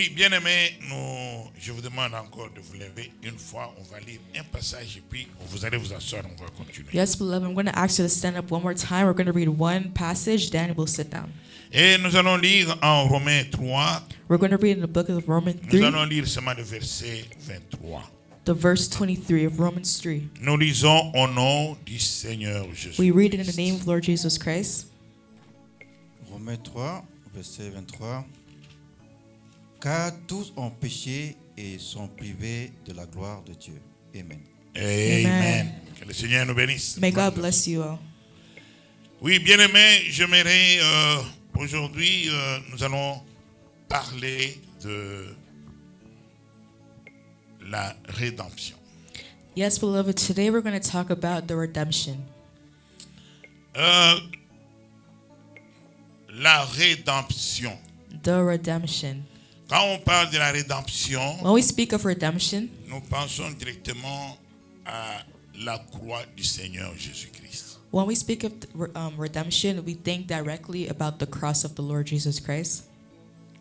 Oui, bien-aimés, je vous demande encore de vous lever une fois. On va lire un passage et puis vous allez vous asseoir, on va continuer. Yes, beloved, I'm going to ask you to stand up one more time. We're going to read one passage, then we'll sit down. Et nous allons lire en Romains 3. We're going to read in the book of Romans Nous 3, allons lire seulement le verset 23. the verse 23 of Romans 3. Nous lisons au nom du Seigneur Jésus. We read it in the name of Lord Jesus Christ. Romains 3, verset 23. Car tous ont péché et sont privés de la gloire de Dieu. Amen. Amen. Que le Seigneur nous bénisse. May God bless you all. Oui, bien-aimés, j'aimerais aujourd'hui, nous allons parler de la rédemption. Yes, beloved, today we're going to talk about the redemption. La rédemption. The redemption. Quand on parle de la rédemption, When we speak of redemption, nous pensons directement à la croix du Seigneur Jésus-Christ. when we speak of redemption, we think directly about the cross of the Lord Jesus Christ.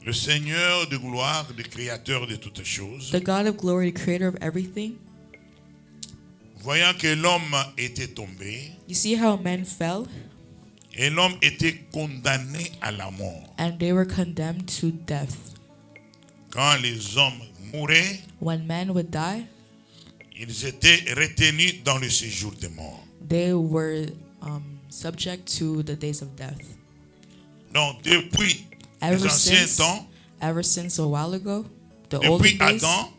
Le Seigneur de gloire, le créateur de toutes choses, The God of glory, the creator of everything. voyant que l'homme était tombé You see how men fell et l'homme était condamné à la mort. and they were condemned to death. Quand les hommes mouraient, When men would die, ils étaient retenus dans le séjour des morts. they were subject to the days of death. Donc depuis les Ever anciens since, temps, ever since a while ago, the depuis olden days, Adam,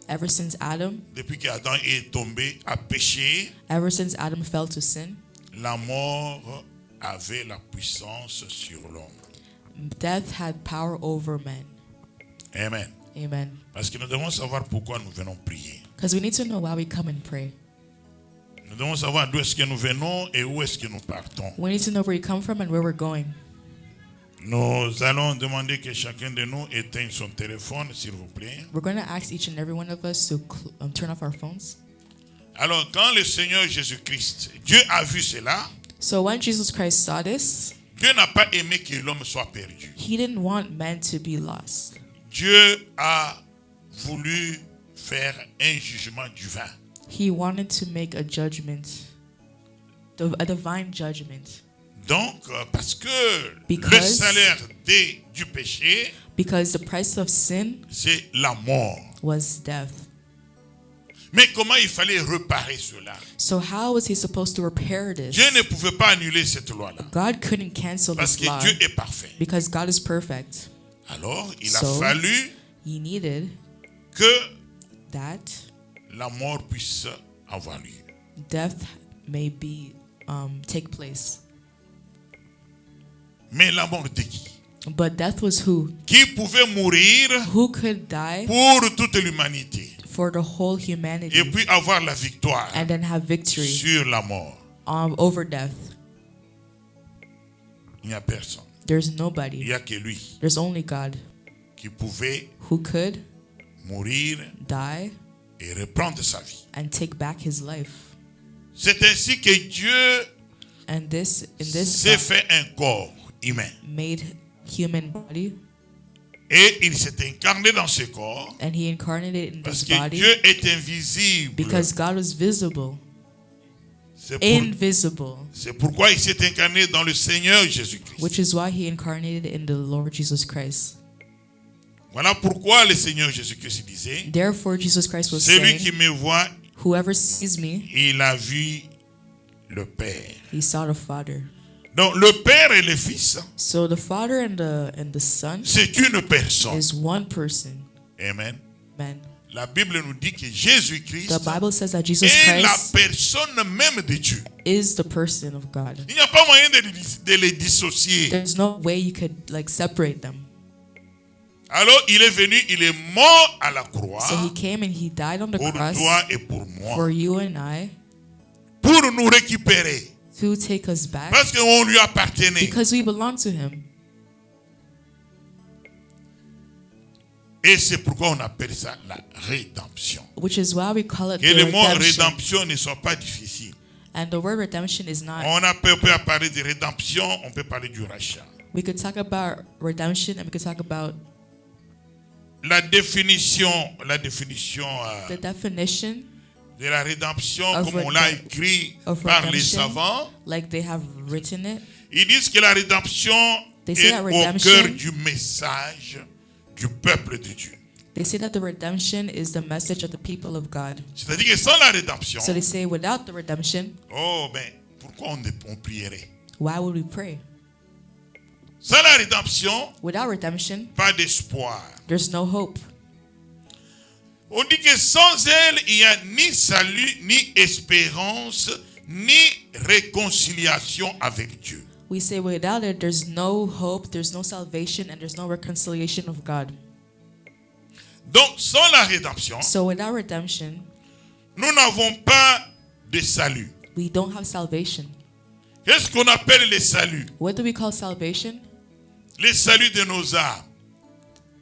ever since Adam, depuis qu'Adam est tombé à péché, ever since Adam fell to sin, la mort avait la puissance sur l'homme. death had power over men. Amen. Amen. Parce que nous devons savoir pourquoi nous venons prier. Because we need to know why we come and pray. Nous devons savoir d'où est-ce que nous venons et où est-ce que nous partons. We need to know where we come from and where we're going. Nous allons demander que chacun de nous éteigne son téléphone, s'il vous plaît. We're going to ask each and every one of us to turn off our phones. Alors, quand le Seigneur Jésus-Christ, Dieu a vu cela, So when Jesus Christ saw this, Dieu n'a pas aimé que l'homme soit perdu. he didn't want men to be lost. Dieu a voulu faire un jugement divin. He wanted to make a judgment, a divine judgment. Donc, parce que le Because- salaire du péché, Because the price of sin c'est la mort. was death. Mais comment il fallait réparer cela? So how was he supposed to repair this? Dieu ne pouvait pas annuler cette loi-là. God couldn't cancel Parce this que law Dieu est parfait. because God is perfect. Alors, il a So- fallu He needed que that la mort puisse avoir lieu. death may be take place. Mais la mort de qui? But death was who? Qui pouvait mourir Who could die pour toute l'humanité for the whole et humanity puis avoir la victoire and then have victory sur la mort? over death? Il n'y a personne. There's Il nobody. n'y a que lui There's only God qui pouvait who could mourir die et reprendre sa vie. and take back his life. C'est ainsi que Dieu And in this s'est fait un corps humain. made human body, Et il s'est incarné dans ce corps and he incarnated in parce this que body Dieu est invisible. because God was visible, C'est invisible, pourquoi il s'est incarné dans le Seigneur Jésus-Christ. which is why he incarnated in the Lord Jesus Christ. Voilà pourquoi le Seigneur Jésus-Christ disait, Therefore, Jesus Christ was celui saying, qui me voit, whoever sees me, il a vu le Père. he saw the Father. Donc le Père et le Fils, So the Father and the Son c'est une personne. is one person. Amen. Man. La Bible nous dit que Jésus-Christ The Bible says that Jesus est la Christ personne même de Dieu. is the person of God. Il n'y a pas moyen de les dissocier. There's no way you could separate them. Alors il est venu, il est mort à la croix So he came and he died on the pour cross toi et pour moi, for you and I pour nous récupérer, to take us back parce qu'on lui appartenait. because we belong to him. Et c'est pourquoi on appelle ça la rédemption. Which is why we call it Que le the mot redemption. rédemption ne soit pas difficile. And the word redemption is not. On peut parler de rédemption, on peut parler du rachat. We could talk about redemption and we could talk about la définition The definition de la rédemption, of comme on l'a écrit of par les redemption, savants, like they have written it, ils disent que la rédemption They say est that au redemption- cœur du message du peuple de Dieu. they say that the redemption is the message of the people of God. C'est-à-dire que sans la rédemption, So they say without the redemption, oh ben, pourquoi on prierait? why would we pray? Sans la rédemption, Without redemption, pas d'espoir. there's no hope. On dit que sans elle, il n'y a ni salut, ni espérance, ni réconciliation avec Dieu. We say without it, there's no hope, there's no salvation, and there's no reconciliation of God. Donc, sans la rédemption, So without redemption, nous n'avons pas de salut. we don't have salvation. Qu'est-ce qu'on appelle le salut? What do we call salvation? Le salut de nos âmes,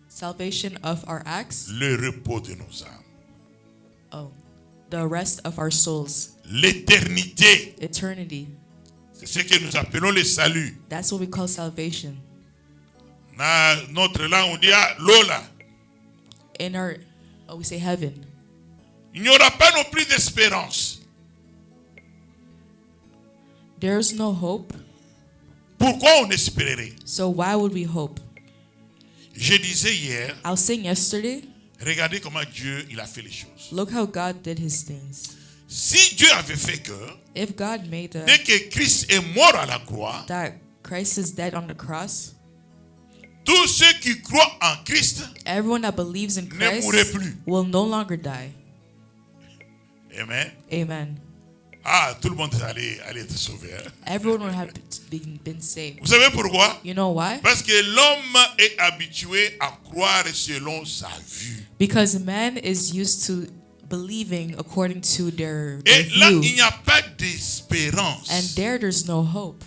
Salvation of our acts. le repos de nos âmes, Oh, the rest of our souls. l'éternité. Eternity. C'est ce que nous appelons le salut. That's what we call salvation. Dans notre langue, on dit ah, Lola. In our, we say heaven. Il n'y aura pas non plus d'espérance. There's no hope. Pourquoi on espérerait? So why would we hope? Je disais hier, I was saying yesterday, regardez comment Dieu il a fait les choses. look how God did his things. Si Dieu avait fait que, If God made dès que Christ est mort à la croix, that Christ is dead on the cross, tous ceux qui croient en Christ, everyone that believes in ne mourrait Christ plus. will no longer die. Amen. Amen. Ah, tout le monde allait être sauvé. Hein? Everyone would have been saved. Vous savez pourquoi? You know why? Parce que l'homme est habitué à croire selon sa vue. Because man is used to believing according to their Et là, view. il n'y a pas d'espérance. And there's no hope.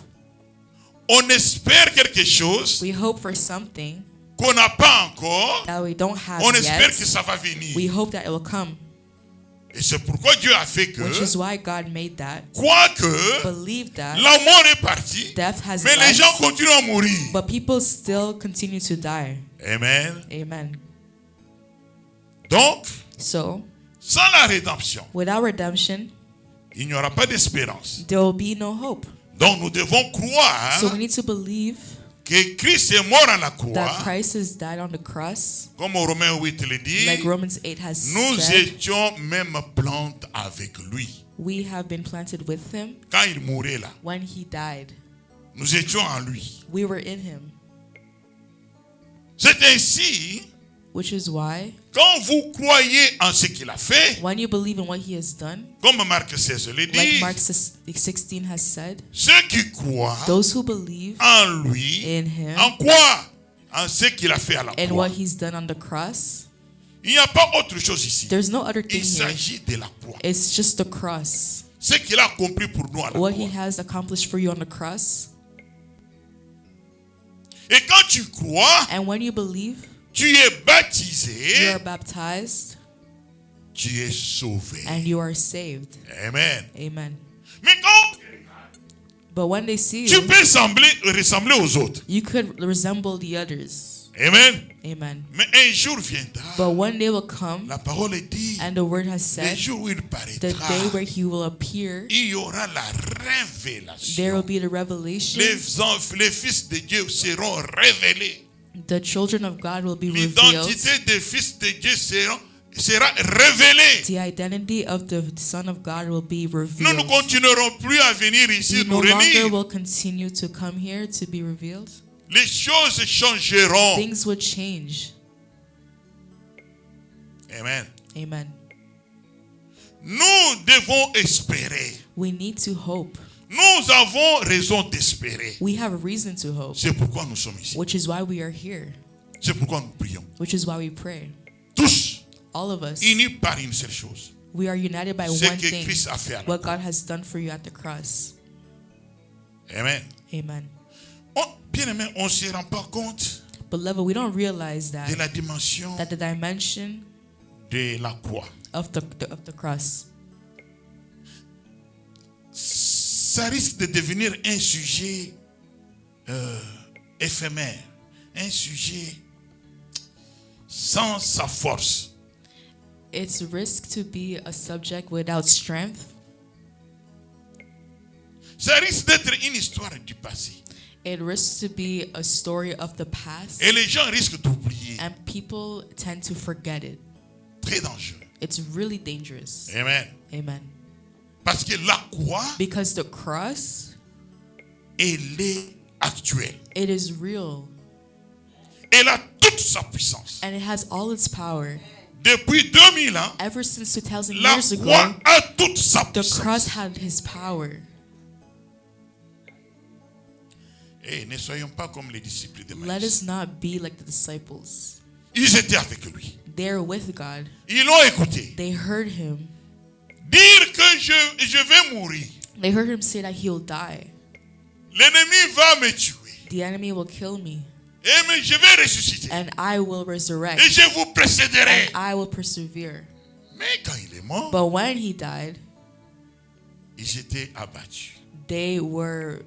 On espère quelque chose We hope for something qu'on n'a pas encore. that we don't have On espère que yet. ça va We venir. hope that it will come. Et c'est pourquoi Dieu a fait que, Which is why God made that. quoique Believe that la mort est partie, death has mais les gens left, continuent à mourir. but people still continue to die. Amen. Amen. Donc, So, sans la rédemption, without redemption, il n'y aura pas d'espérance. there will be no hope. Donc, nous devons croire So we need to believe que Christ est mort à la croix, that Christ has died on the cross, comme Romains 8 le dit. like Romans 8 has Nous said. étions même plantes avec lui. We have been planted with him Quand il mourait là, when he died. nous étions en lui. We were in him, C'est ainsi, which is why quand vous croyez en ce qu'il a fait, when you believe in what he has done, comme Marc 16 le like dit, Mark 16 has said, ceux qui croient those who believe en lui, in him en quoi? En ce qu'il a fait à la and croix. what he's done on the cross, Il n'y a pas autre chose ici. there's no other thing Il here. s'agit de la croix. It's just the cross. Ce qu'il a accompli pour nous à la What he croix. has accomplished for you on the cross. Et quand tu crois, And when you believe, tu es you baptisé, are baptized tu es sauvé. and you are saved. Amen. Amen. Mais quand But when they see tu you, peux ressembler aux autres. you could resemble the others. Amen. Amen. Mais un jour viendra, But one day will come, la parole est dit, and the word has le said, jour où il the paraîtra, day where he will appear, il y aura la there will révélation. be the revelation. Les fils de Dieu seront révélés. The children of God will be revealed. L'identité des fils de Dieu sera révélée. The identity of the Son of God will be Nous ne revealed. continuerons plus à venir ici We nous no longer réunir. will continue to come here to be revealed. Les choses changeront. Things would change. Amen. Amen. Nous devons espérer. We need to hope. Nous avons raison d'espérer. We have a reason to hope, C'est pourquoi nous sommes ici. which is why we are here, C'est pourquoi nous prions. which is why we pray. Tous All of us, unis par une seule chose. we are united by Ce one que thing, Christ a fait à la what croix. God has done for you at the cross. Amen. Amen. Bien aimé, on ne se rend pas compte Beloved, we don't realize de la that dimension the dimension de la croix. of the cross. Ça risque de devenir un sujet éphémère. Un sujet, sans sa force. It's risk to be a subject without strength. Ça risque d'être une histoire du passé. It risks to be a story of the past. Et les gens risquent d'oublier. And people tend to forget it. Très dangereux. It's really dangerous. Amen. Amen. Parce que la croix, Because the cross, elle est actuelle. it is real. Elle a toute sa puissance. And it has all its power. Depuis 2000 ans, Ever since 2000 la years croix ago, a toute sa the puissance. cross had his power. Et ne soyons pas comme les disciples de Let Maïs. us not be like the disciples. Ils étaient avec lui. They're with God. Ils l'ont écouté. They heard him. Dire que je vais mourir. They heard him say that he'll die. L'ennemi va me tuer. The enemy will kill me. Et mais je vais ressusciter. And I will resurrect. Et je vous précéderai. And I will persevere. Mais quand il est mort, But when he died, ils étaient abattus. they were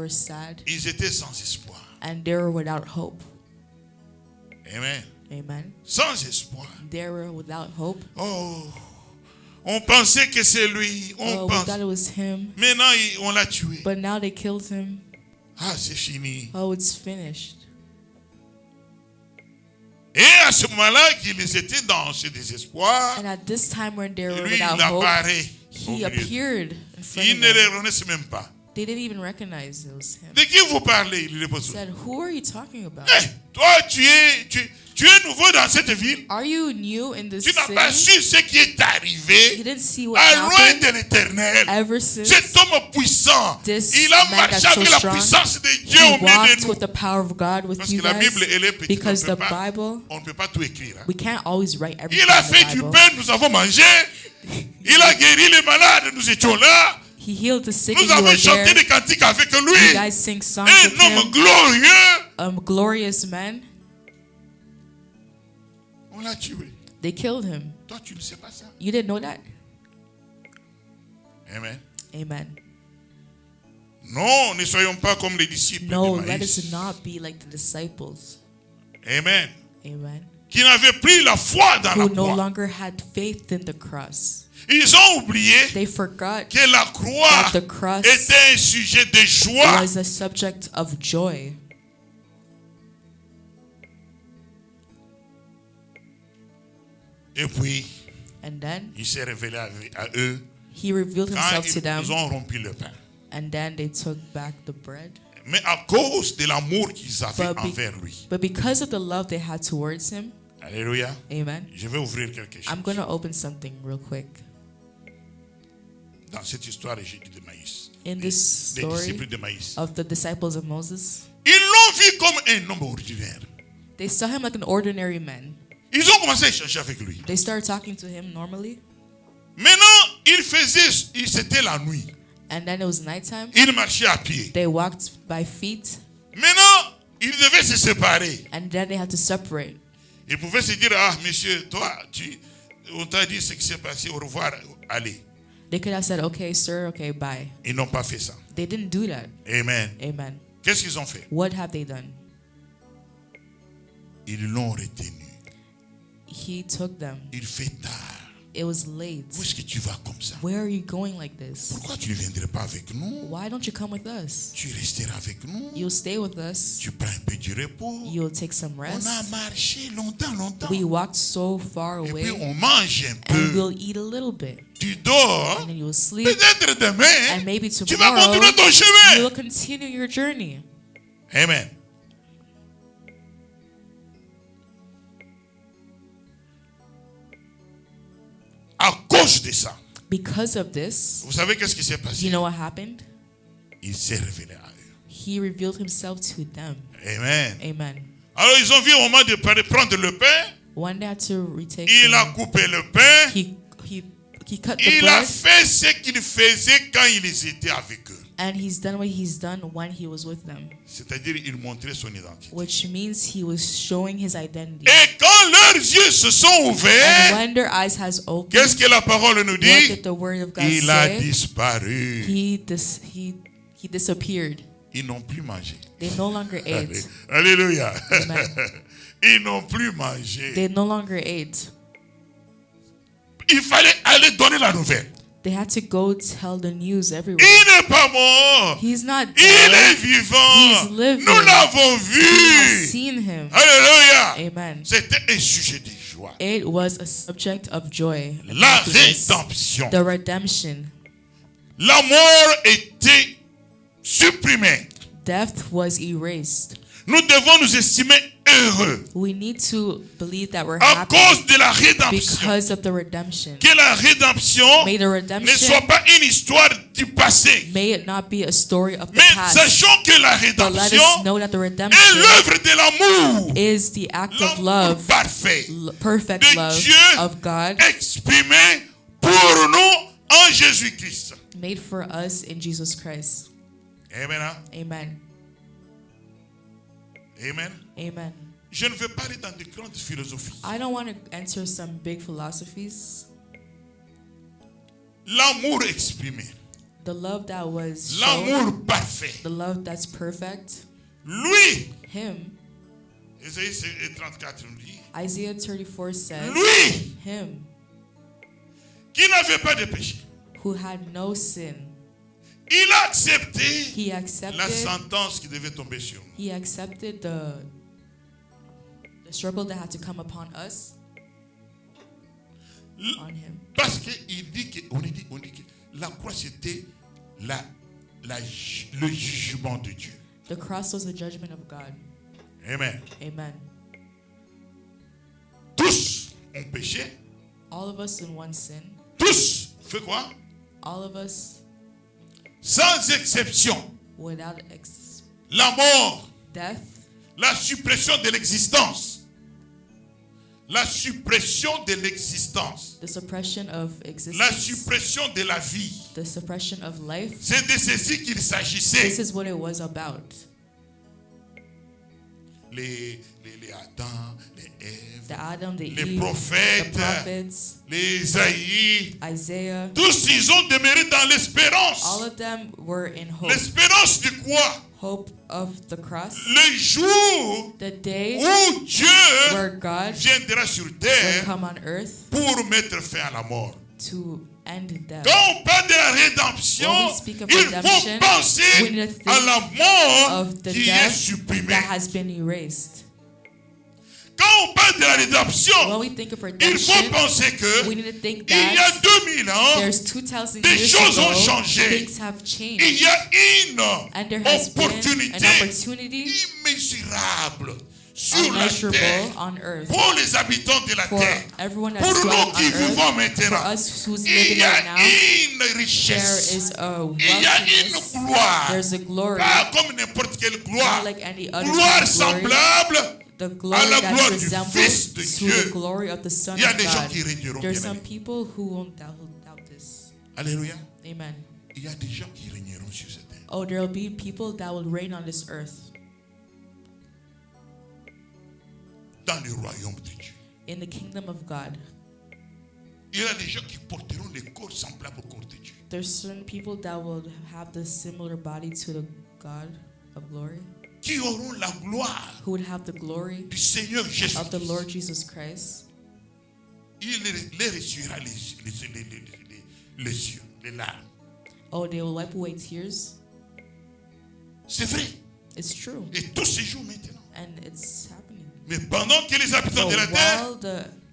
sad Ils étaient sans espoir. and they were without hope. Amen. Amen. Sans espoir. They were without hope. Oh, on pensait que c'est lui. On Oh, we pense. thought it was him. Maintenant, on l'a tué. But now they killed him. Ah, c'est fini. Oh, it's finished. Et à ce moment-là, qu'ils étaient dans ce désespoir, And at this time when they were lui, il without hope, apparaît. au he milieu. appeared in front Ils of ne le them. reconnaissent même pas. They didn't even recognize it was him. De qui vous parlez? Il répond. He said, "Who are you talking about? Eh, toi, tu es nouveau dans cette ville. Are you new in this Tu n'as pas city?" su ce qui est He arrivé didn't see what à loin happened de l'éternel. ever since. Cet homme puissant, This il a man marché that's so avec la strong, puissance de Dieu He au milieu walked de nous. with the power of God with Parce you que la guys. Bible, elle est petite. Because On the ne peut pas- Bible, on ne peut pas tout écrire. Hein. we can't always write everything Il a in fait the du Bible. pain, nous avons mangé. Il a guéri les malades, nous étions là. He healed the sick and Nous you avons were chanté there. des cantiques avec You lui. guys sing songs Un with homme him. glorieux. Glorious man. On l'a tué. They killed him. Toi, tu ne sais pas ça. You didn't know that? Amen. Amen. Non, ne soyons pas comme les disciples No, de let Maïs. us not be like the disciples. Amen. Amen. Qui n'avaient plus la foi dans la Who no croix. longer had faith in the cross. Ils ont oublié They forgot que la croix that the cross était un sujet de joie. was a subject of joy. Et puis, And then il s'est révélé à eux he revealed quand himself to them. ils ont rompu le pain. And then they took back the bread. Mais à cause de l'amour qu'ils avaient But, be- envers lui. but because of the love they had towards him, Alléluia. amen, Je vais ouvrir quelque chose. I'm going to open something real quick. Dans cette histoire de Jésus de Maïs. In Des this story disciples de Maïs. of the disciples of Moses, Ils l'ont vu comme un homme ordinaire. they saw him like an ordinary man. Ils ont commencé à échanger avec lui. They started talking to him normally. Maintenant, c'était la nuit. And then it was nighttime. Il marchait à pied. They walked by feet. Maintenant, ils devaient se séparer. And then they had to separate. Ils pouvaient se dire, ah, monsieur, toi, on t'a dit ce qui s'est passé, au revoir, allez. They could have said, "Okay, sir, okay, bye." Ils n'ont pas fait ça. They didn't do that. Amen. Amen. Qu'est-ce qu'ils ont fait? What have they done? Ils l'ont retenu. He took them. Il fait tard. It was late. Où est-ce que tu vas comme ça? Where are you going like this? Pourquoi tu ne viendrais pas avec nous? Why don't you come with us? Tu resteras avec nous. You'll stay with us. Tu prends un peu du repos. You'll take some On a rest. marché longtemps. We walked so far Et puis away, on mange un and peu. we'll eat a little bit. Tu dors. And then you'll sleep. Peut-être demain, And maybe tu vas tomorrow, continuer ton chemin. you'll continue your journey. Amen. À cause de ça, Because of this, vous savez qu'est-ce qui s'est you passé? know what happened? Il s'est révélé à eux. He revealed himself to them. Amen. Amen. Alors ils ont vu au moment de prendre le pain. One day had to retake Il a them. coupé le pain. He cut the Il a bread, fait ce qu'il faisait quand ils étaient avec eux. and he's done what he's done when he was with them, C'est-à-dire, il montrait son identité. which means he was showing his identity. Et quand leurs yeux se sont And ouverts, when their eyes has opened, qu'est-ce que la parole nous what dit? did the word of God Il a say? disparu. He disappeared. Ils n'ont plus mangé. They no longer ate. Alléluia. Amen. Ils n'ont plus mangé. They no longer ate. Il fallait aller donner la nouvelle. They had to go tell the news everywhere. Il n'est pas mort. He's not Il est dead. vivant. He's living. Nous l'avons We have vu. seen him. Alléluia. Amen. C'était un sujet de joie. It was a subject of joy. La happiness. rédemption. The redemption. La mort était supprimée. Death was erased. Nous devons nous estimer heureux We need to believe that we're à happy cause de la rédemption. because of the redemption. Que la rédemption May the ne redemption, soit pas une histoire du passé. may it not be a story of the Mais past. sachons que la But let rédemption us know that the est redemption l'œuvre de l'amour. is the act of L'amour love, parfait perfect de love Dieu of God, exprimé pour nous en Jésus-Christ. made for us in Jesus Christ. Amen. Hein? Amen. Amen. Amen. Je ne veux pas aller dans de grandes philosophies. I don't want to enter some big philosophies. L'amour exprimé. The love that was shown, L'amour parfait. the love that's perfect, Lui, him. Ésaïe 34 nous dit, Isaiah 34 says, lui him qui n'avait pas de péché, who had no sin, il a accepté he la accepted sentence qui devait tomber sur nous. He accepted the struggle that had to come upon us on him. Parce qu'il dit que, on dit que la croix c'était le jugement de Dieu. The cross was the judgment of God. Amen. Amen. Tous ont péché. All of us in one sin. Tous fait quoi? All of us Sans exception. without La mort, death, la suppression de l'existence. La suppression de l'existence. the suppression of La existence, suppression de la vie. the suppression of life. C'est de ceci qu'il s'agissait. This is what it was about. Les Adam, les Ève, The Adam, the les Eve, prophètes, the prophets, les Isaïe, Isaiah, tous ils ont demeuré dans l'espérance. all of them were in hope. L'espérance de quoi? Hope of the cross. Le jour The day où Dieu where God viendra sur will terre come on earth pour mettre fin à la mort. to end death. Quand on parle de la rédemption, When we speak of il redemption, faut penser we need to think à la mort of the qui est death supprimée. that has been erased. Quand on parle de la rédemption, When we think of il faut redemption, penser que we need to think il y a that 2000 ans, there's 2,000 des years choses ont ago, changé. things have il changed. y a une And there has been opportunité an opportunity immesurable sur la terre unmeasurable on earth pour les habitants de la for terre. everyone Pour that's dwelling nous qui on earth, vivons for maintenant, us who's il living y right a now. une There richesse. is a Il y a une wealthiness. gloire. There's a glory, Pas comme n'importe quelle gloire. not like any other Gloire kind of glory. semblable. The glory à la that gloire du resembles Fils de to Dieu. the glory of the Son Il y a of des gens God. qui régneront, There's bien some aimés. people who won't doubt this. Alléluia. Amen. Il y a des gens qui régneront sur cette terre. Oh, there will be people that will reign on this earth Dans le royaume de Dieu. in the kingdom of God. Il y a des gens qui porteront des corps semblables au corps de Dieu. There's certain people that will have the similar body to the God of glory, Qui auront la gloire who would have the glory du Seigneur Jésus. of the Lord Jesus Christ. Il les ressuiera les yeux, les larmes. Oh, they will wipe away tears. C'est vrai. It's true, Et tous ces jours maintenant. and it's happening. Mais pendant que les habitants So de la terre, while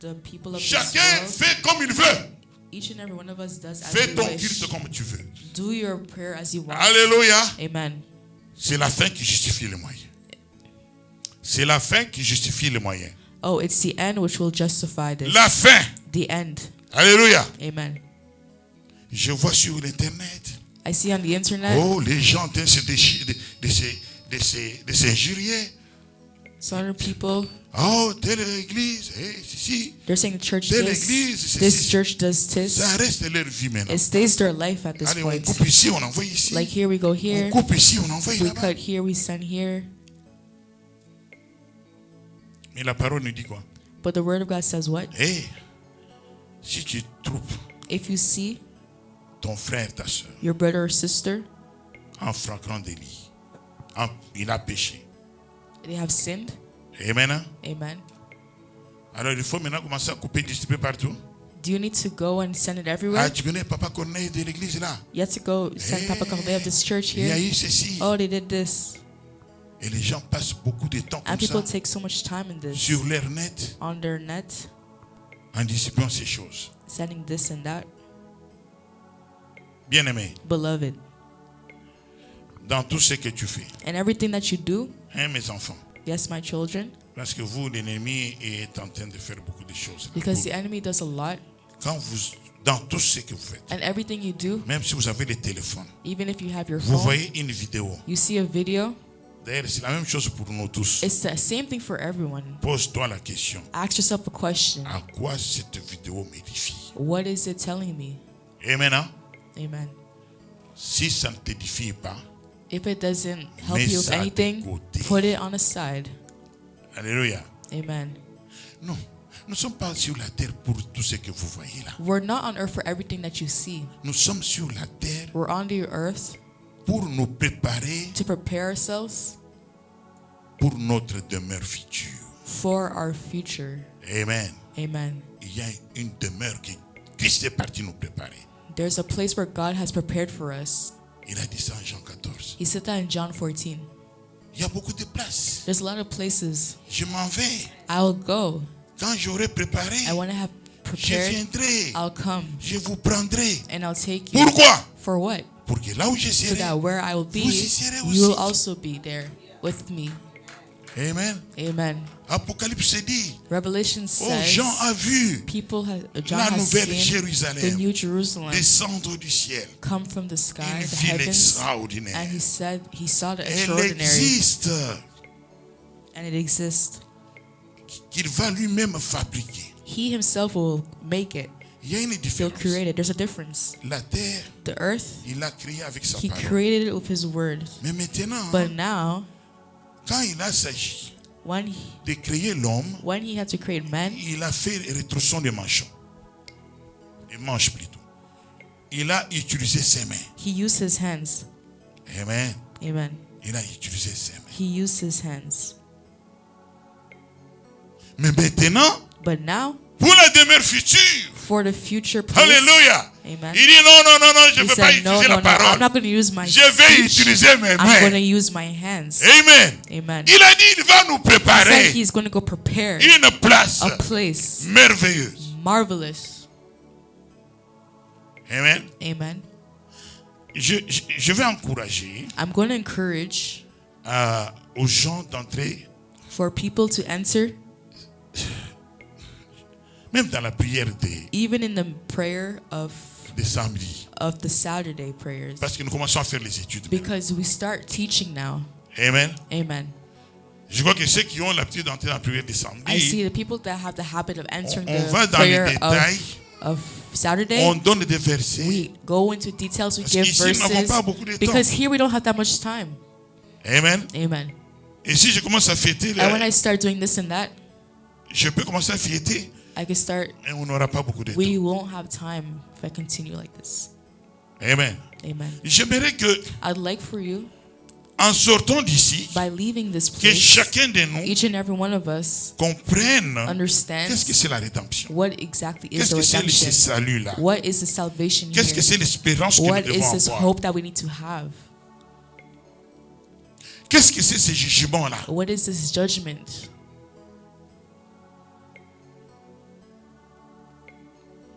the people of this chacun world, fait comme il veut. each and every one of us does as Fais we ton wish. culte comme tu veux. Do your prayer as you want. Alléluia. Amen. C'est la fin qui justifie les moyens. C'est la fin qui justifie les moyens. Oh, it's the end which will justify this. La fin. The end. Alléluia. Amen. Je vois sur l'internet. I see on the internet Oh, les gens en train de s'injurier. some people, Oh, telle église, si, they're saying the church Telle this, église, c'est this ci. church does this. Ça reste leur vie maintenant. It stays their life at this Allez, on point. coupe ici, on envoie ici. Like here we go On here, coupe ici, on envoie we là-bas. cut here, we send here. Mais la parole nous dit quoi? But the word of God says what? Hey, si tu trouves If you see ton frère, ta soeur, your brother or sister, en flagrant délit, il a péché, they have sinned, Amen. Hein? Amen. Alors il faut maintenant commencer à couper, distribuer partout. Do you need to go and send it Ah, everywhere? tu connais Papa Corneille de l'église là. You have to go send Papa Corday of this church Il y a here. eu ceci. Oh, they did this. Et les gens passent beaucoup de temps And comme people ça take so much time in this. sur leur net On their net, en distribuant ces choses. sending this and that. Bien aimé, Beloved, dans tout ce que tu fais, and everything that you do, hein, mes enfants, yes, my children, parce que vous, l'ennemi est en train de faire beaucoup de choses. because the enemy does a lot, Dans tout ce que vous faites, and everything you do, même si vous avez le téléphone, even if you have your vous phone, voyez une vidéo. you see a video, D'ailleurs, c'est la même chose pour nous tous. it's the same thing for everyone. Pose-toi la question. Ask yourself a question. À quoi cette vidéo m'édifie? What is it telling me? Et maintenant, Amen. si ça ne t'édifie pas, If it doesn't help mets you with ça de anything, côté. put it on the side. Alléluia. Amen. Non, nous ne sommes pas sur la terre pour tout ce que vous voyez là. We're not on earth for everything that you see. Nous sommes sur la terre We're on the earth pour nous préparer to prepare ourselves pour notre demeure future. for our future. Amen. Amen. Il y a une demeure que Christ est parti nous préparer. There's a place where God has prepared for us. Il a dit ça en Jean 14. He said that in John 14. Il y a beaucoup de places. There's a lot of places Je m'en vais. I will go. Quand j'aurai préparé, And when I have je prepared, viendrai. I'll come Je vous prendrai. and I'll take you. Pourquoi? For what? Pour que là où je So serai, that where I will be, vous y serez you will aussi. also be there with me. Amen. Amen. Apocalypse dit, Revelation oh, says Jean a vu John la has nouvelle seen the Jérusalem New Jerusalem descendre du ciel. come from the sky, Une the ville heavens, extraordinaire. and he said he saw the Elle extraordinary, existe, and it exists. qu'il va lui-même fabriquer. He himself will make it. Il y a une He'll différence. create it. There's a difference. La terre, The earth, il l'a créée avec sa he parole. created it with his word. Mais maintenant, But now, quand il a s'agi when de créer l'homme, he had to create man, il a fait rétroson des manches. Des manches plutôt. Il a utilisé ses mains. he used his hands. Amen. Amen. Il a utilisé ses mains. He used his hands. Mais maintenant, But now, pour la demeure future, for the future place, alléluia. Amen. Il dit non, non, non, non, je ne He vais pas said, no, utiliser no, la no, I'm parole. not going to use my Je vais speech. utiliser mes I'm going to mains. use my hands. Amen. Amen. Il a dit, il va nous He said préparer he's going to go prepare une place a place merveilleuse. marvelous. Amen. Amen. Je vais encourager I'm going to encourage aux gens d'entrer, for people to enter, même dans la prière even in the prayer des samedis. of the Saturday prayers, Parce que nous commençons à faire les études. because we start teaching now. Amen. Amen. Je crois que ceux qui ont l'habitude d'entrer dans la prière des I see samedis, the people that have the habit of entering on va the dans les prayer détails, of Saturday. on donne des versets. We go into details, we Parce give qu'ici, nous n'avons verses, pas beaucoup de temps. because here we don't have that much time. Amen. Amen. Et si je commence à fêter, And when I start doing this and that, je peux commencer à fêter I can start, et on n'aura pas beaucoup de temps. we won't have time if I continue like this. Amen. Amen. J'aimerais que, I'd like for you, en sortant d'ici, by leaving this que place, chacun de nous each and every one of us comprenne qu'est-ce que understands c'est la rédemption. what exactly is Qu'est-ce the que c'est ce redemption. salut-là? What is the salvation Qu'est-ce que here? c'est l'espérance que nous What is devons this avoir? hope that we need to have? Qu'est-ce que c'est ce jugement-là? What is this judgment?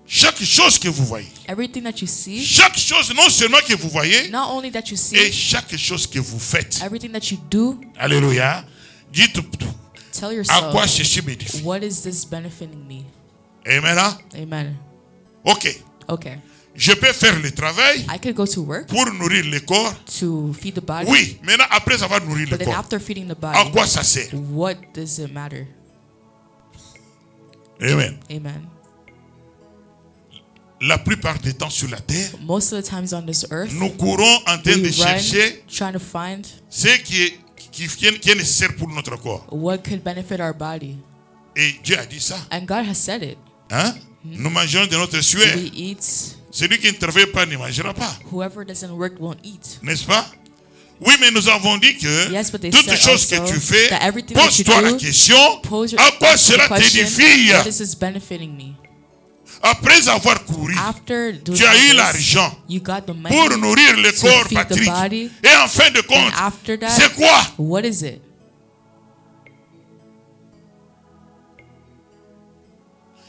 Chaque chose que vous voyez, Everything that you see, chaque chose non seulement que vous voyez, not only that you et see, chaque chose que vous faites. everything that you do, Alléluia. Dites tell à quoi yourself, ceci m'édifie. what is this benefiting me? Amen. Hein? Amen. Ok. Okay. Je peux faire le travail I could go to work pour nourrir le corps. to feed the body, Oui. Maintenant, après avoir nourri le but then corps, after feeding the à body, quoi ça sert? what does it matter? Amen. Amen. La plupart des temps sur la terre, Most of the times on this earth, nous courons en train we de run chercher trying to find ce qui est nécessaire pour notre corps. what could benefit our body. Et Dieu a dit ça. And God has said it. Hein? Nous mangeons de notre sueur. We eat. Celui qui ne travaille pas ne mangera pas. Whoever doesn't work won't eat. N'est-ce pas? Oui, mais nous avons dit que Yes, but they toutes said les choses que also tu fais, that everything that you pose-toi la do, question, Pose à quoi ask the cela question, t'édifie? how this is benefiting me. Après avoir couru, After doing tu as eu all this, l'argent you got the money pour nourrir le to corps feed the Patrick. body. Et en fin de compte, And after that, c'est quoi? what is it?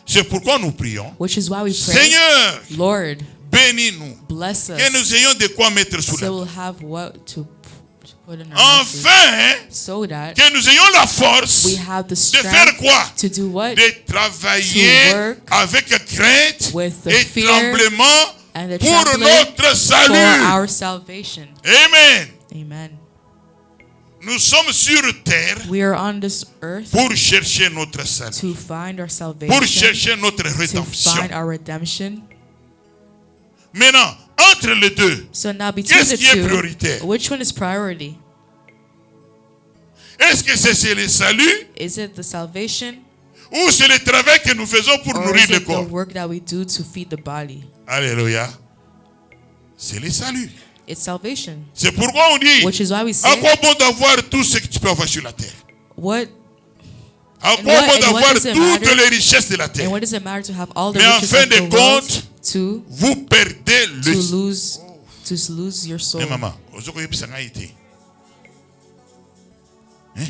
C'est pourquoi nous prions. Which is why we pray, Seigneur, Lord, bénis-nous. bless us, Que nous ayons de quoi mettre sous so la we'll have what to put in our houses, Enfin, so that que nous ayons la force we have the de faire strength quoi? to do what? De travailler To work avec crainte with the et fear tremblement and the pour trembling notre for salut. our salvation. Amen. Amen. Nous sommes sur terre We are on this earth pour chercher notre salut, to find our pour salvation, chercher notre to rédemption. find our redemption. Maintenant, entre les deux, So now between qu'est-ce the qui est two, prioritaire? which one is priority? Est-ce que c'est le salut Is it the salvation, ou c'est le travail que nous faisons pour or nourrir is le it the corps? work that we do to feed the body? Alléluia. C'est le salut. It's salvation. C'est pourquoi on dit, Which is why we à say, quoi bon d'avoir tout ce que tu peux avoir sur la terre? what À And quoi what- bon and what d'avoir does it toutes matter? les richesses de la terre? and what does it matter to have all the Mais en riches fin of de the world compte, to vous perdez le... lose your soul? Mais maman, aujourd'hui, ça a été. Hein?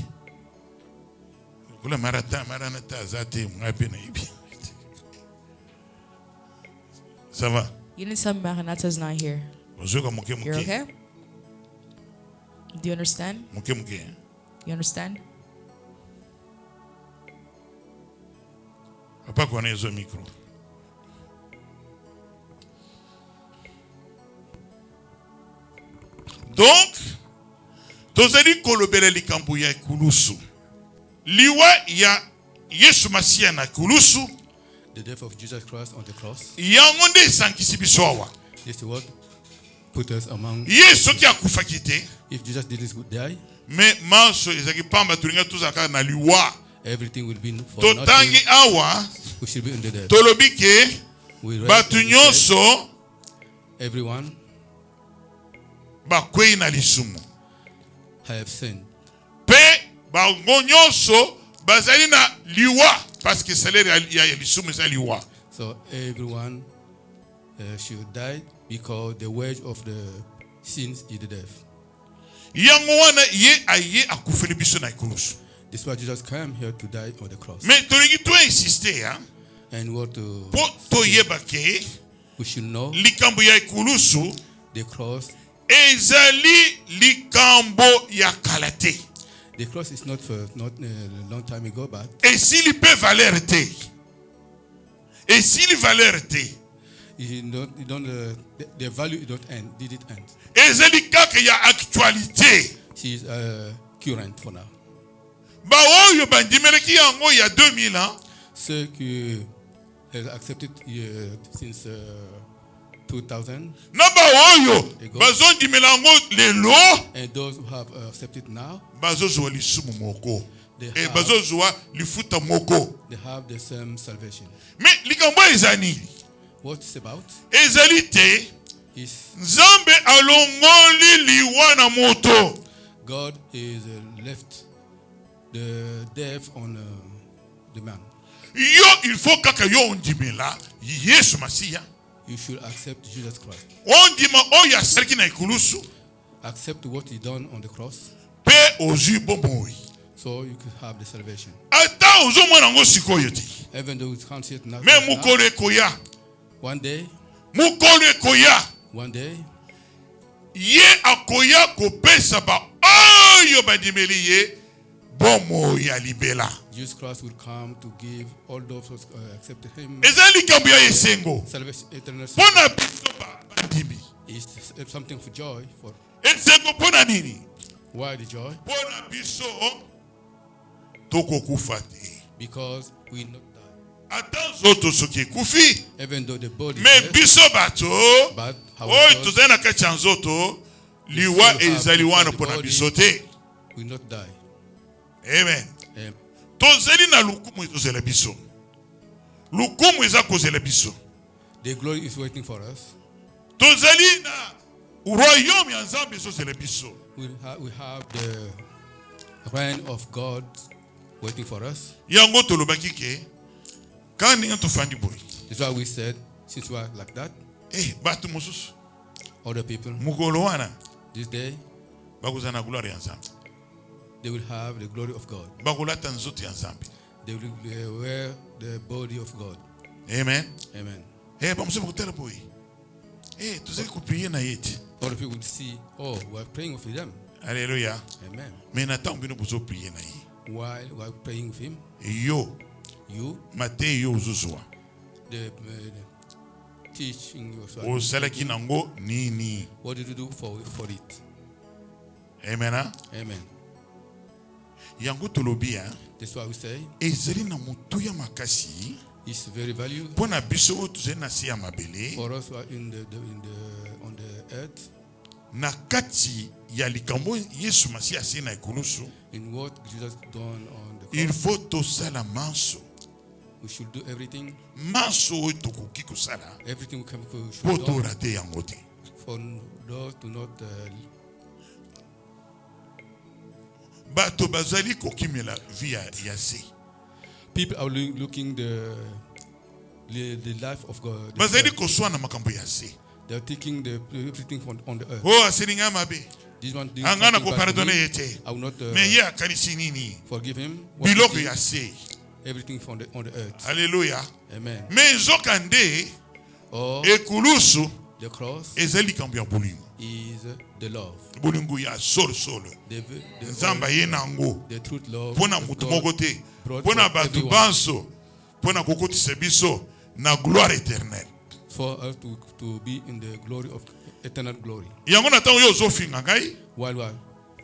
Kula maranatha zate mwape na ibi. Ça va? You didn't tell me Maranatha's not here. Ozoka muke You're muke. okay? Do you understand? Muke muke. You understand? Papa connaît zo micro. Donc, tozali kolobela likambo ya kulusu. Liwa ya Yesu Masiya na kulusu. The death of Jesus Christ on the cross. Yango nde esankisi biso awa. This is what put us among. Ye soki akufaki te, If Jesus didn't die, me maso ezaki pamba tolinga tozalaka na liwa. everything will be for Totangi nothing. awa, We should be in the death. tolobi ke We read batu and we said, nyonso everyone bakwei na lisumu. have sinned. Pe bango nyonso bazali na liwa parce que salaire ya lisumu eza liwa. So everyone should die because the wage of the sins is the death. Yango wana ye aye akufeli biso na ikulusu. This is why Jesus came here to die on the cross. Mais tolingi to insister hein, And what to po toyeba ke we should know, likambo ya ikulusu the cross. ezali likambo ya kala te. The cross is not a long time ago, but Esili pe valeur te. Esili valeur te. the value don't end. Did it end? Ezali kaka ya actualité. She is current for now. Ba oyo bandimeleki yango ya 2000 ans. Ceux qui have accepted since 2000, Na ba oyo Ego. bazondimela yango lelo and those who have accepted now, bazozwa lisumu moko. They E have- bazozwa lifuta moko. they have the same salvation. Mais likambo ezani. What it's about Ezali te. is Nzambe alongoli liwa na moto. God is left the death on the man. Yo il faut kaka yo ondimela Yesu Masiya. You should accept Jesus Christ. Ondima oyo asalaki na ikulusu. Accept what he done on the cross, Pe ozwi bomoi. so you could have the salvation. Ata ozomona yango sikoyo te. Even though we can't see it now, Me mokolo ekoya. one day, Mokolo ekoya. Ye akoya kopesa ba oyo bandimeli ye bomo ya libela. Jesus Christ will come to give all those who accept him Eza likambo ya esengo. salvation, eternal Pona salvation. biso bandimi. Is something for joy. For Esengo pona nini? why the joy? Pona biso toko kufa te. Because we not die. Ata zoto soki ekufi. Even though the body Me is dead, biso bato but oyo our tozali na kati ya nzoto liwa ezali wana mpona biso te. will not die. Amen. Um, Tozali na lukumu ezozela biso. Lukumu eza kozela biso. the glory is waiting for us. Tozali na royaume ya nzambe ezozela biso. We have the reign of God waiting for us. Yango tolobaki ke ka ndenge tofandi boye. That's why we said, since we are like that, Bato mosusu other people, mokolo wana this day, bakozala na gloire ya nzambe. they will have the glory of God. Bakolata nzoto ya nzambe. They will wear the body of God. Amen. Amen. Bamosusu bakotala boye. Tozali koprie na ye te. Other people will see, oh, we are praying with them. Alléluia. Amen. Mais natan bino bozo prier na ye. While we are praying with him, Yo you, mate yo uzuzwa. the teaching you. Osalaki nango nini. What did you do for it? Amen. Amen. Yango tolobi hein. That's why we say ezali na mutuya makasi. it's very valuable Pona biso oyo tozali na se ya mabele. for us who are on the earth. Na kati ya likambo Yesu Masiya ase na ekulusu. In what Jesus done on the cross, Il faut tosala manso. we should do everything. Manso oyo tokoki kosala. Everything we can Po should do torate yango te. for those to not. Bato bazali kokimela via ya se. People are looking the life of God. Bazali koswa na makambo ya se. They are taking everything on the earth. Oh aselinga mabe. This one did Angana something ko bad to pardonner me. yete. I will not Mais ye akanisi nini? forgive him. What he Biloko did, ya se. everything on the earth. Alléluia. Amen. Mais nzokande Or ekulusu the cross ezali likambo ya bolingo. is the love. Bolingo ya solo. The Nzamba ye nango. the truth love. Pona of mutu God moko te. brought Pona for batu everyone. banso. Pona kokotisa biso na gloire éternelle. For us to be in the glory of eternal glory. Yango na tango yo ozofinga ngai, While you are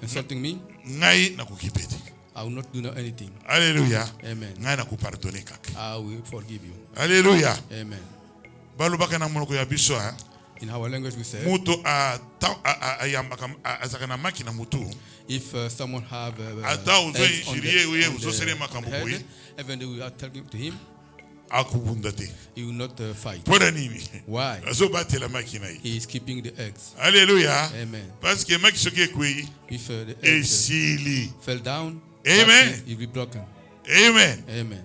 insulting me, ngai nakokipe te. I will not do anything. Alléluia. Amen. Ngai nakopardonner kaka. I will forgive you. Alléluia. Amen. Balobaka na monoko ya biso ha. In our language we say, Muto azaka na maki na mutu. if someone have Ata uzo injirie uye uzo sere makambo boye. head, even though we are telling to him, Akubunda te. he will not fight. Pona nini? Why? Azo batela maki na ye. He is keeping the eggs. Alléluia. Amen. Parce que maki soki ekweyi If the eggs esili. fell down, Amen. it will be broken. Amen. Amen.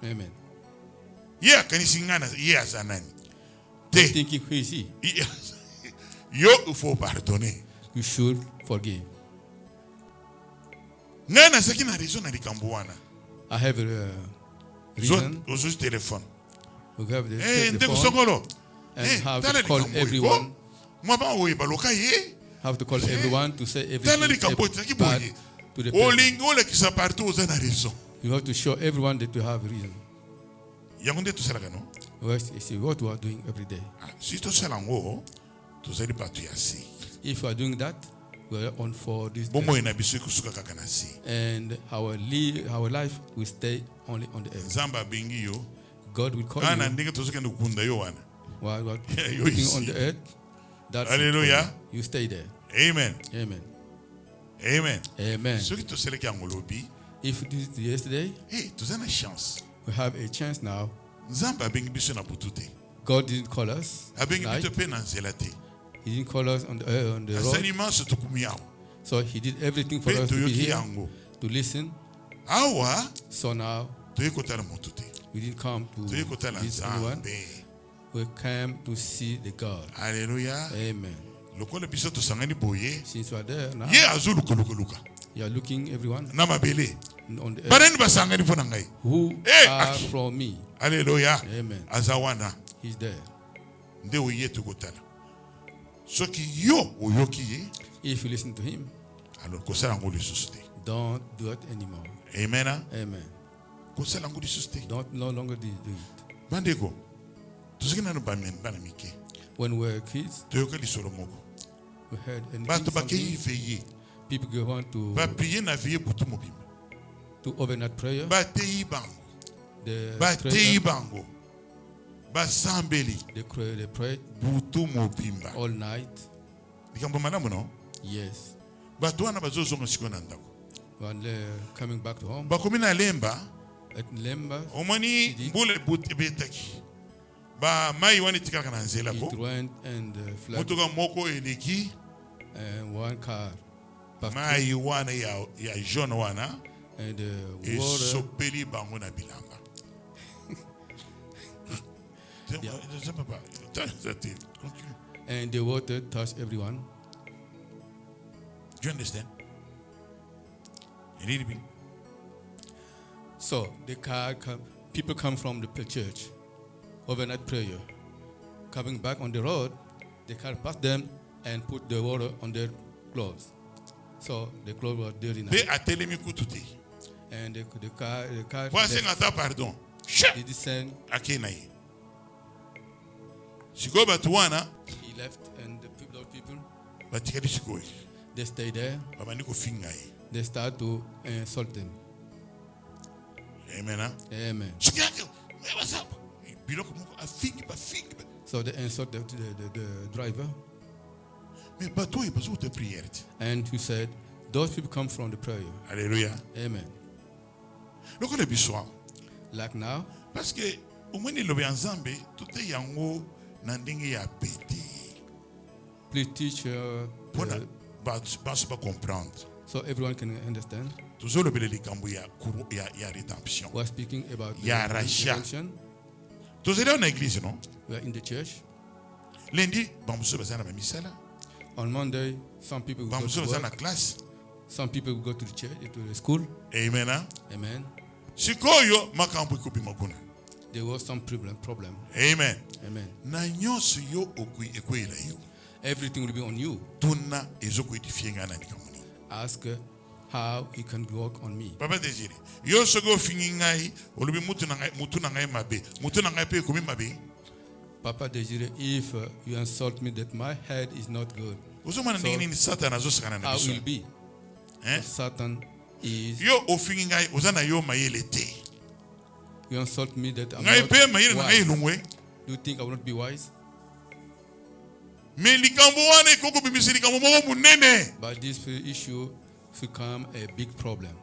Amen. Ye akanisi ngana ye azanani. Te. Thinking who is he? Yo il faut pardonner. You should forgive. Ngana saki na raison na likambo wana. I have a reason. Ozo téléphone. We have the Ndeko phone songolo. and have Tala to call likambo everyone. iko. Mwa ba oye baloka ye. Have to call everyone to say Tala everything likambo taki bad boye. to the person. Olingo le kisa partout oza na raison. You have to show everyone that you have a reason. Yango nde tosalaka no. See what we are doing every day. Si tosala ngo tozali bato ya se. If you are doing that, we are on for this day. Bomoi na biso ekusuka kaka na se. And our life will stay only on the earth. Nzamba abengi yo. God will call Kana you ndenge tozokende kukunda yo wana. while you are Yo looking ici. on the earth. That's it. Hallelujah. You stay there. Amen. Amen. Amen. Amen. Soki toseleki yango lobi, If this is yesterday, toza na chance. we have a chance now. Nzambe abengi biso na butu te. God didn't call us. Abengi Right? biso pe na nzela te. He didn't call us on the road. Asali manso tokumi awa. So he did everything for Pe us to be toyoki here, yango. to listen. Awa So now toye kotala moto te. we didn't come Toye to kotala visit anyone. Nzambe. We came to see the God. Alléluia. Amen. Lokola biso tosangani boye. Since we are there now, Ye azoluka luka. you are looking everyone Na mabele. on the earth Banani basangani pona ngai. who are aki. from me. Alléluia. Amen. Azawana. He's there. Nde oye tokotala. Soki yo oyoki ye, If you listen to him, alors kosala ngo lisusu te. don't do it anymore. Amen. Amen. Kosala ngo lisusu te. Don't no longer do it. Bandeko. Toziki nanu bana mike. When we were kids, Toyoka lisolo moko. we heard Bato anything, bakeyi something, veillé. people go on to Bapriye na veillé butu mobimba. overnight prayer. Bateyi bango. The Bateyi prayer, bango. Basambeli they pray butu mobimba. all night. Likambo malamu no? Yes. Bato wana bazozonga siko na ndako. When coming back to home, Bakomi na lemba, at Lemba, omoni mbule butu betaki. ba mai wani tikaka na nzela It ko went and flooded, mutuka moko eleki and one car passed through, mai wana ya jaune wana and the water. esopeli bango na bilamba. Continue. And the water touched everyone. Do you understand? A little bit. So the car people come from the church, overnight prayer. Coming back on the road, the car passed them and put the water on their clothes. So the clothes were dirty now. Pe atelemi kutute. And the car Voici left. ngata pardon. They descend. Akena ye. Siko batu wana He left, and those people, batikali siko ye. they stay there. Babandi kofinga ye. They start to insult them. Amen. Huh? Amen. Sikiyake. What's up? Biloko moko afingi ba. So they insult the driver, Mais bateau est besoin de prière. and he said, those people come from the prayer. Alléluia. Amen. Donc on est besoin. Like now, Parce que au moins il lobe ensemble tout est yango na ndenge ya pété. please teach Pour na ba pas comprendre. so everyone can understand. Toujours le bel likambo ya rédemption. We're speaking about the Ya rachat. redemption. Toujours dans l'église non? We're in the church. Lundi bamuso bazana ba misala. On Monday, some people will go Bamuso to bazana work. classe. Some people will go to the church, to the school. Amen. Hein? Amen. Sikoyo makambo ikubima kuna. There was some problem. Amen. Amen. Na nyonso yo okui ekwela yo. Everything will be on you. Tuna ezoko edifienga na likamoni. Ask how he can work on me. Papa Désiré, yo sogo fingi ngai, olubi mutu na ngai mabe. Mutu na ngai pe komi mabe. Papa Desire, if you insult me that my head is not good, Uzoma na So, ndenge ni Satan azosakana na how biso. will be? Hein? Satan is, Yo ofingi ngai ozana yo mayele te. you insult me that I'm Ngai not pe mayele na ngai wise. lungwe. Do you think I will not be wise? Me likambo wana ekoko bimisi likambo moko munene. But this issue become a big problem.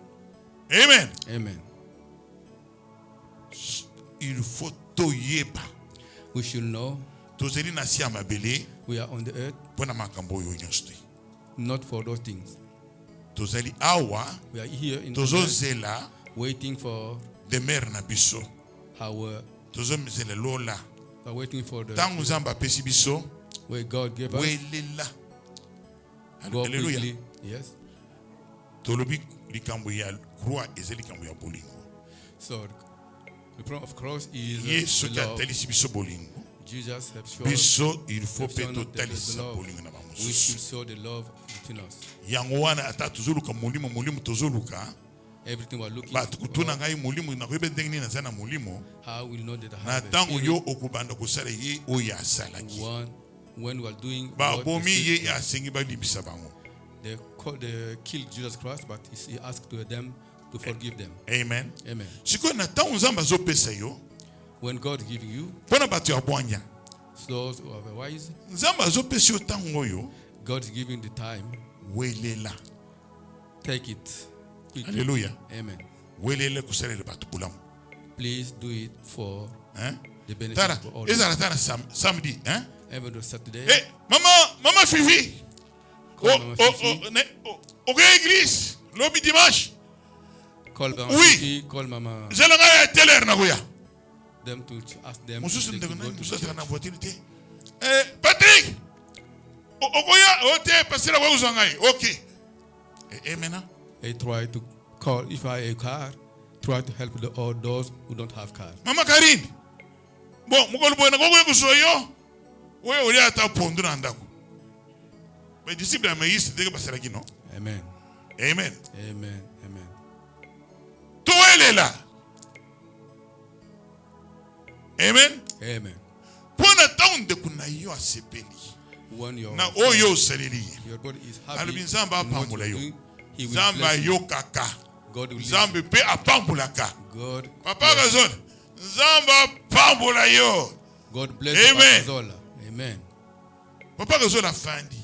Amen. Amen. Il faut toyeba. We should know Tozeli na si amabele we are on the earth pona makambo yo nyonso te. not for those things. Tozali awa We are here in the earth tozozela waiting for demeure na biso. our, Tozomizela lola. we are waiting for the Tangu nzamba apesi biso where God gave us. welela. Go Alléluia. quickly. Yes. Tolobi likambo ya croix eza likambo ya bolingo. So the problem of cross is Yesu the ki love. atalisi biso bolingo. Jesus have shown Biso il faut have pe shown us that totalisa the love. bolingo na We should bamosusu. show the love between us. Yango wana ata tozoluka molimo tozoluka. Everything we're looking Bato kutuna for, ngai molimo nakoyeba ndenge nini naza na molimo. how we know that I Na have a tango spirit. yo okobanda kosala ye oyo asalaki. When we are doing what Babomi the ye Spirit- asengi balibisa bango. they killed Jesus Christ, but he asked to them to forgive them. Amen. Amen. Sikoyo na tango nzambe azopesa yo When God giving you mpona bato ya bwanya. those who are wise, Nzambe azopesa yo tango oyo God is giving the time. welela. Take it quickly. Alléluia. Amen. Welele kusalela bato bulamu. Please do it for Hein? the benefit Tara, of all. ezala tana samedi, hein? Every Saturday, Eh, mama Fifi. call Mama Fifi. Ok église, lobi dimanche. Call Mama Oui. Fifi, call Mama Zela nga teler na kuya. them to ask them Mususu if they ndeko could na go to mususu church. na voiture te. Patrick. Okoya ote pasira wa uzangai. Okay. Amen. They try to call, if I have a car, try to help all those who don't have car. Mama Karine. Bon, mukolo boy na gogo kusoyo. Wewe uli ata pondu na ndako. Mais disciple ya meisi ndenge pasira kino. Amen. Amen. Amen. Amen. Toelela. Amen. Amen. Pona taunde kuna yo asepeli. When Na oyo salili. your body is happy, Alubi nzamba in what apambula you're yo. doing, He will Nzamba bless you. yo kaka. God will listen. Nzambe pe apambulaka. God, Papa Gazon. Nzamba apambula yo. God bless Amen. you, Zola. Amen. Papa Gazon afandi.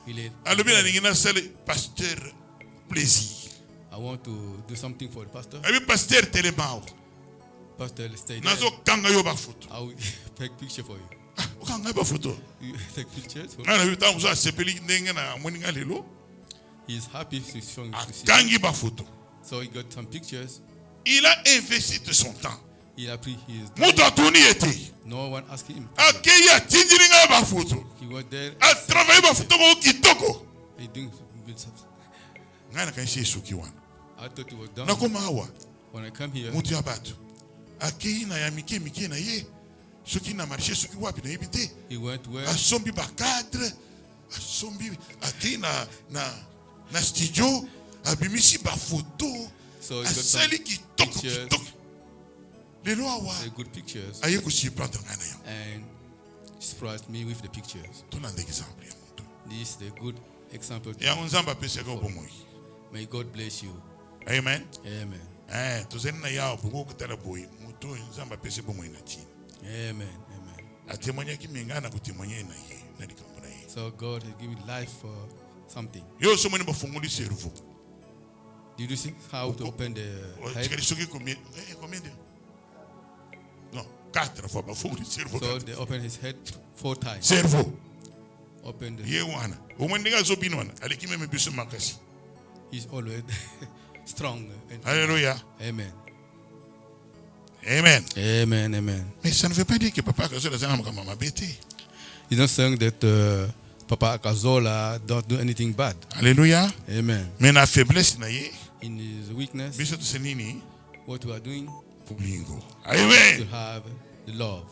He Alubi na ningina sale pasteur plaisir. I want to do something for the pastor. Abi pasteur telemao. Pastor, stay there. Nazo kanga yo ba photo. I will take picture for you. Okanga ba photo. You take pictures. Ngana bita muso asepeli ndenge na moninga lelo. He's happy to show you to see. Kangi ba photo. So he got some pictures. Il a investi de son temps. He a pris his. Muto atuni ete. No one asked him. Akeyi atindinga ba photo. He was there. A travailler ba photo ko kitoko. He didn't build something. Ngana kanshi suki wana. I thought it was done. Nakoma hawa. When I come here, Mutu ya batu. Akeyi na ya mike na ye. Soki na marché soki wapi na yebite. he went where? Asombi ba cadre. Asombi akeyi na studio. Abimisi ba photo. So he got some Asali kitoko pictures. kitoko. Lelo awa. Good pictures. Aye ko surprendre ngana yo. And surprised me with the pictures. Tona exemple ya mutu. This is the good example. Ya nzamba pese ko bomoi. May God bless you. Amen. Amen. Tozeni na ya buko kutala boy. Mutu nzamba pese bomoi na chini. Amen. Amen. Atemonya kimenga na kutemonya na ye. Na likambo na ye. So God has given life for something. Yo somo ni bafunguli cerveau. Did you see how to open the head? Combien de? Non, 4 fois bafunguli cerveau. So they open his head 4 times. Cerveau. Open the. Ye wana. Omwendiga zo binwana. Alikime mebiso makasi. He's always strong. Alléluia. Amen. Amen. Amen. Amen. Mais ça ne veut pas dire que papa Kazola zana mama bete. He's not saying that Papa Akazola don't do anything bad. Alléluia. Amen. Mais na faiblesse na ye. In his weakness, Biso to senini. what we are doing Publingo. to Amen. have the love.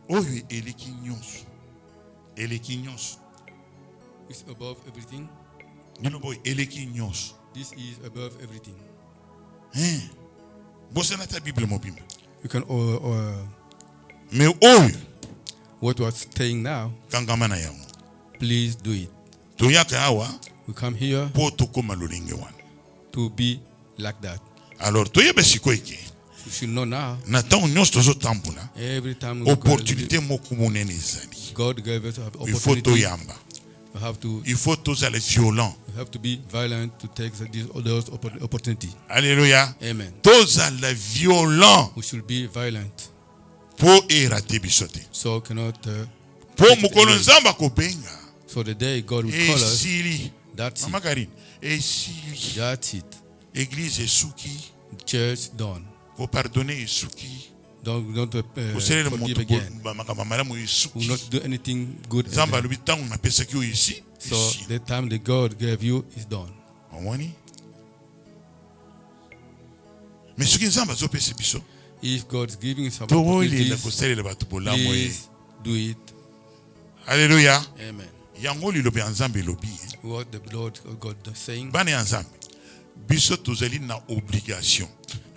Oyo eleki nyonso. Eleki nyonso. It's above everything. Nino boy eleki nyonso. This is above everything. Bosa na ta Bible mobimba. You can Mais oyo what we are saying now, kangama na yango. please do it. Toyaka awa We come here po tokoma lolenge wana. to be like that. Alors toyeba sikoyo ke You should know now. na ntango nyonso tozotambola Every time we opportunité moko monene ezali. God gave us an Il faut opportunity. toyamba. You Il faut tozala violent. have to be violent to take those opportunity. Alléluia. Amen. Tozala violent We should be violent. po erate biso te. So cannot. Po mokolo nzamba kobenga. So the day God will call us, Esili. that's Mama it. Karine. Esili. That's it. Église esuki. Church done. Ko pardonner esuki. Don't Koselele forgive moto again. makambo malamu Will esuki. not do anything good. Nzamba again. alobi ntango napesaki yo ici. So Ici. the time that God gave you is done. Omoni? Mais soki nzamba azopesa biso. If God is giving you some Tokolela opportunities, kosalela bato bolamu ye. please do it. Alléluia. Amen. Yango lilobi ya nzambe elobi. What the Lord God is saying, Bana ya nzambe. Biso tozali na obligation.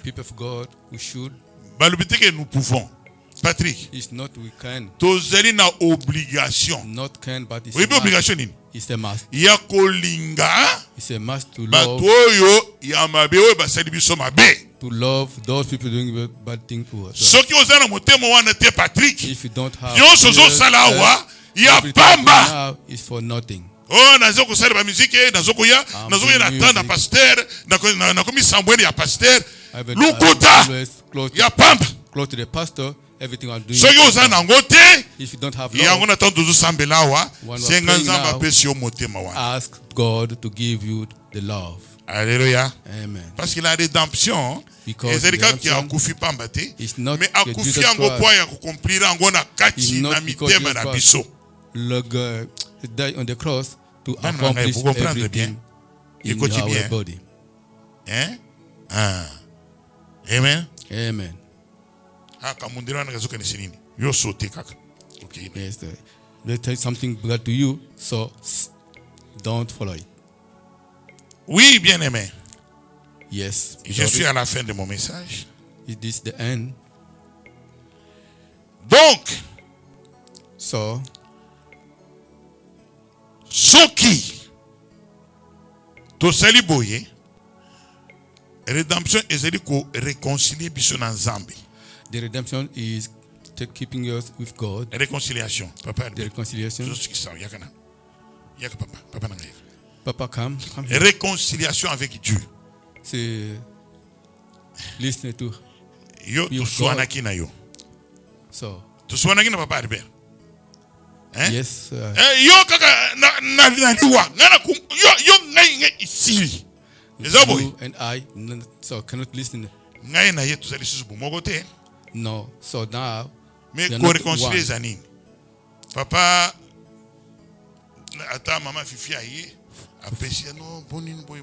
people of God, we should. Balobi te ke nous pouvons. Patrick. It's not we can, Tozali na obligation. not can, but it's Oyebi a must. obligation nini? It's a must. Ya kolinga It's a must to bato love, oyo ya mabe oyo basali biso mabe. to love those people doing bad things to us. Soki oza na motema wana te Patrick. If you don't have Nyonso ozosala awa ya everything you pamba. have is for nothing. Oh, nazo kosala ba musique, nazo koya na doing tanda music. pasteur, na komi sambweni ya pasteur. I've Lukuta always close ya pamba. to the pastor, everything I'm doing. Soki oza na ngo te, If you don't have yango love, na tanto tozosambela awa, When we're senga praying nzamba now, apesi yo motema wana. ask God to give you the love. Alléluia. Amen. Parce que la rédemption, Because ezali kaka redemption akufi pamba te, is not mais that akufi Jesus yango Christ po ya kokomplira yango na kati is not na because mitema Jesus na Christ biso. He died on the cross to Bana accomplish vous comprenez everything in Écoutez our bien. body. Hein? Ah. Amen. Amen. Kamundira na kazoka ni sinini. Yo sote kaka. Okay. Yes, they tell something bad to you, so don't follow it. Oui, bien-aimé. Yes. Je suis à la fin de mon message. It is the end. Donc, So, soki tosali boye, rédemption ezali ko réconcilier biso na Nzambe. the redemption is keeping us with God. Réconciliation. Papa, The reconciliation. je suis ça. Yakana. Yak papa. Papa na ngai. Papa, come here. Réconciliation avec Dieu. Say, listen to. Yo, You tu sois na yo. So, Tu sois na papa Albert. Hein? yes, Yo kaka na liwa. Ngana kum yo ngai ici. Eza boy. you and I so cannot listen. Ngai na ye tuzali susu bomoko te. No. So now, Mais we are ko not réconcilier one. zanini. Papa ata mama fifi aye apesi no bonini boy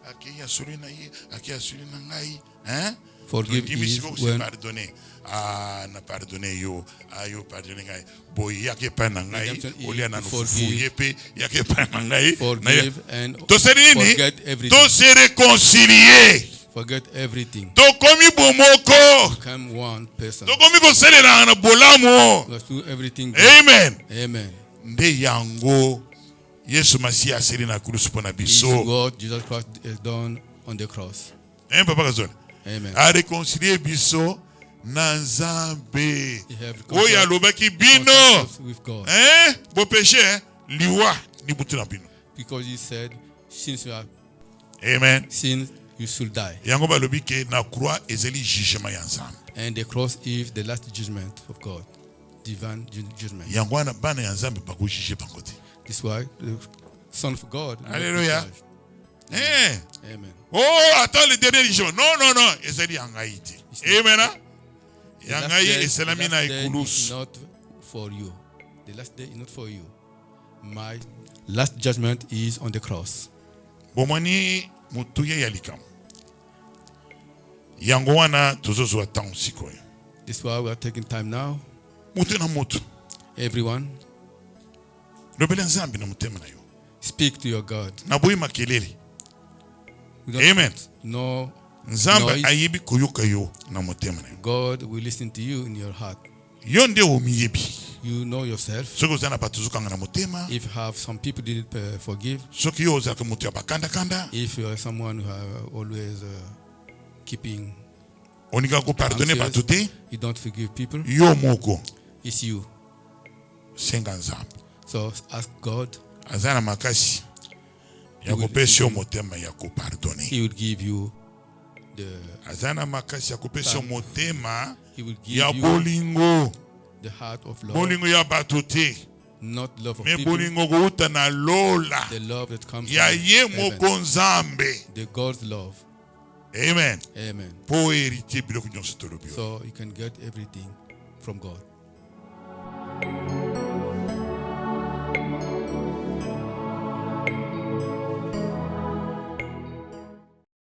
akeya suri na ye akeya suri na ngai. Hein? Forgive Kimi is siko when pardonner. Ah, na pardonner yo. Ayo pardonner ngai. Boy yake pa na ngai. Redemption is Olia na to no fufu forgive. yepe yake pa na ngai. forgive and To se nini? forget everything. To se réconcilier. Forget everything. To komi bomoko. Become one person. To komi kosalela na bolamu. Let's do everything good. Amen. Amen. Nde yango Yesu Masiya aseli na kulusu pona Is biso. what Jesus Christ has done on the cross. Hein, papa Kazona? Amen. A réconcilier biso na Nzambe. You have Oyo alobaki bino. ourselves with God. Hein? Bo péché, hein? Liwa ni butu na bino. Because he said, since you have Amen. sinned, you should die. Yango balobi ke na croix ezeli jugement ya Nzambe. And the cross is the last judgment of God. Divine judgment. Yango wana bana ya Nzambe bako juger bango te. This is why the Son of God. will not be Hallelujah. judged. Hein? Amen. Oh, attends le dernier jugement. Non. Ezeli yangai te. Amen. Ah? The last Yangai day- esalami the na last day is ikulusu. not for you. The last day is not for you. My last judgment is on the cross. Bomani mutuye ya likamu. Yango wana tozozwa tango sikoyo. This is why we are taking time now. Mutu na mutu. Everyone, Lobela Nzambe na mutema na yo. speak to your God. Na boyi makelele. We don't Amen. No, Nzambe Noise. ayebi koyoka yo na mutema na yo. God will listen to you in your heart. Yo nde omiyebi. You know yourself. Soki oza na bato ozokanga na motema. If you have some people didn't forgive, Soki yo ozalaka moto ya bakanda-kanda. if you are someone who are always keeping, Oninga kopardone Anxious. bato te. you don't forgive people, Yo moko. it's you. Senga Nzambe. So ask God. Aza na makasi. Ya kopesi yo motema ya kopardone. He will give you the. Aza na makasi ya kopesi yo motema He will give ya you bolingo. the heart of love, Bolingo ya bato te. not love of Me people. bolingo kouta na lola. The love that comes Ya from ye heaven. moko Nzambe. The God's love. Amen. Amen. Po héritier biloko nyonso tolobi. So you can get everything from God.